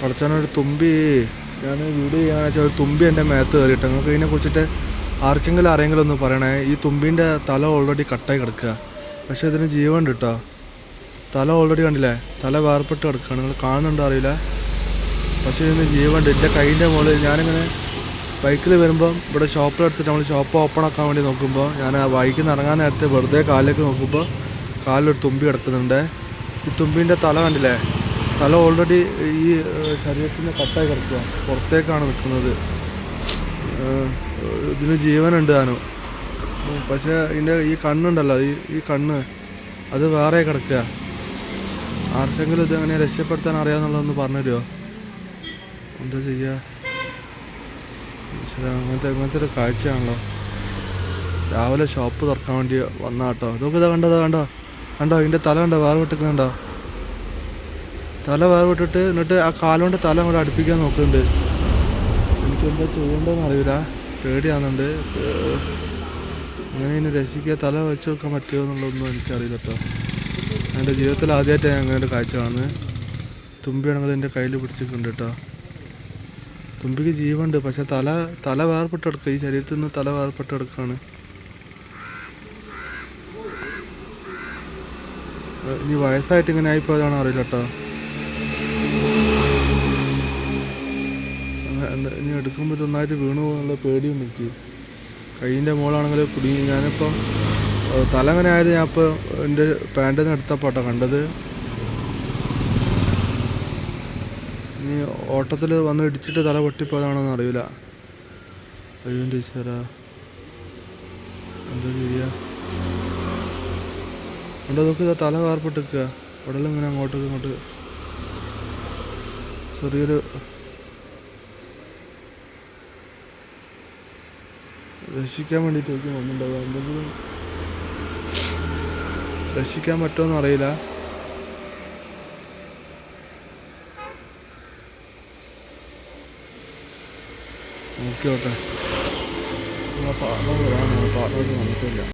പഠിച്ചാനൊരു തുമ്പി, ഞാൻ വീഡിയോ ചെയ്യാന്ന് വെച്ചാൽ ഒരു തുമ്പി എൻ്റെ മേത്ത് കയറിയിട്ട്. നിങ്ങൾക്ക് ഇതിനെ കുറിച്ചിട്ട് ആർക്കെങ്കിലും ആരെങ്കിലും ഒന്ന് പറയണേ. ഈ തുമ്പീൻ്റെ തല ഓൾറെഡി കട്ടായി കിടക്കുക, പക്ഷേ ഇതിന് ജീവൻ ഉണ്ട് കേട്ടോ. തല ഓൾറെഡി കണ്ടില്ലേ, തല വേർപെട്ട് കിടക്കുകയാണ്. നിങ്ങൾ കാണുന്നുണ്ടോ അറിയില്ല, പക്ഷേ ഇതിന് ജീവൻ ഉണ്ട്. എൻ്റെ കൈൻ്റെ മുകളിൽ ഞാനിങ്ങനെ ബൈക്കിൽ വരുമ്പം ഇവിടെ ഷോപ്പിലെടുത്തിട്ട് നമ്മൾ ഷോപ്പ് ഓപ്പൺ ആക്കാൻ വേണ്ടി നോക്കുമ്പോൾ, ഞാൻ ആ ബൈക്കിൽ നിന്ന് ഇറങ്ങാൻ നേരത്തെ വെറുതെ കാലിലേക്ക് നോക്കുമ്പോൾ കാലിലൊരു തുമ്പി കിടക്കുന്നുണ്ട്. ഈ തുമ്പീൻ്റെ തല കണ്ടില്ലേ, തല ഓൾറെഡി ഈ ശരീരത്തിന് കട്ടായി കിടക്കുക, പുറത്തേക്കാണ് നിൽക്കുന്നത്. ഇതിന് ജീവനുണ്ട് താനും, പക്ഷേ ഇതിൻ്റെ ഈ കണ്ണുണ്ടല്ലോ, ഈ കണ്ണ് അത് വേറെ കിടക്കുക. ആർക്കെങ്കിലും ഇതെങ്ങനെ രക്ഷപ്പെടുത്താൻ അറിയാമെന്നുള്ളതൊന്ന് പറഞ്ഞു തരുമോ? എന്താ ചെയ്യുക? അങ്ങനത്തെ ഒരു കാഴ്ചയാണല്ലോ. രാവിലെ ഷോപ്പ് തുറക്കാൻ വേണ്ടി വന്ന കേട്ടോ. ഇതൊക്കെ ഇതാ കണ്ടോ ഇതിൻ്റെ തല കണ്ടോ വേറെ വിട്ടിക്കുന്നുണ്ടോ? തല വേറെ വിട്ടിട്ട് എന്നിട്ട് ആ കാലുകൊണ്ട് തല അങ്ങോട്ട് അടുപ്പിക്കാൻ നോക്കുന്നുണ്ട്. എനിക്കെന്താ ചെയ്യേണ്ടതെന്ന് അറിയില്ല, പേടിയാകുന്നുണ്ട്. അങ്ങനെ ഇനി രക്ഷിക്കുക, തല വെച്ച് വെക്കാൻ പറ്റുമോ എന്നുള്ളതൊന്നും എനിക്കറിയില്ല കേട്ടോ. എൻ്റെ ജീവിതത്തിൽ ആദ്യമായിട്ടാണ് ഞാൻ അങ്ങനെ ഒരു കാഴ്ച കാണുന്നത്. തുമ്പിയാണെങ്കിൽ എൻ്റെ കയ്യിൽ പിടിച്ചിട്ടുണ്ട് കേട്ടോ. തുമ്പിക്ക് ജീവനുണ്ട്, പക്ഷെ തല വേർപെട്ട് കിടക്കുക, ഈ ശരീരത്തിൽ നിന്ന് തല വേർപെട്ട് കിടക്കുകയാണ്. ഇനി വയസ്സായിട്ട് ഇങ്ങനെ ആയിപ്പോയതാണോ അറിയില്ല കേട്ടോ. ഇനി എടുക്കുമ്പോൾ നന്നായിട്ട് വീണു പോകുന്നുള്ള പേടിയുണ്ട് എനിക്ക്. കൈയിൻ്റെ മുകളാണെങ്കിൽ കുടുങ്ങി. ഞാനിപ്പോൾ തല അങ്ങനെ ആയത് ഞാനിപ്പോൾ എൻ്റെ പാൻറ്റിൽ നിന്ന് എടുത്തപ്പോൾ കേട്ടോ കണ്ടത്. ഇനി ഓട്ടത്തിൽ വന്ന് ഇടിച്ചിട്ട് തല പൊട്ടിപ്പോയതാണോന്ന് അറിയില്ല. അയ്യോ ടീച്ചറാ, എന്താ ചെയ്യുക? എൻ്റെ നോക്കി തല വേർപെട്ടിക്കുക, ഉടലിങ്ങനെ അങ്ങോട്ട് ചെറിയൊരു രക്ഷിക്കാൻ വേണ്ടിയിട്ടേക്ക് വന്നിട്ടുണ്ടാവുക. എന്തെങ്കിലും രക്ഷിക്കാൻ പറ്റുമോയെന്ന് അറിയില്ല. നോക്കിയോട്ടെ, പാർട്ണർ വരാനാണ്, പാർട്ണർ വന്നിട്ടില്ല.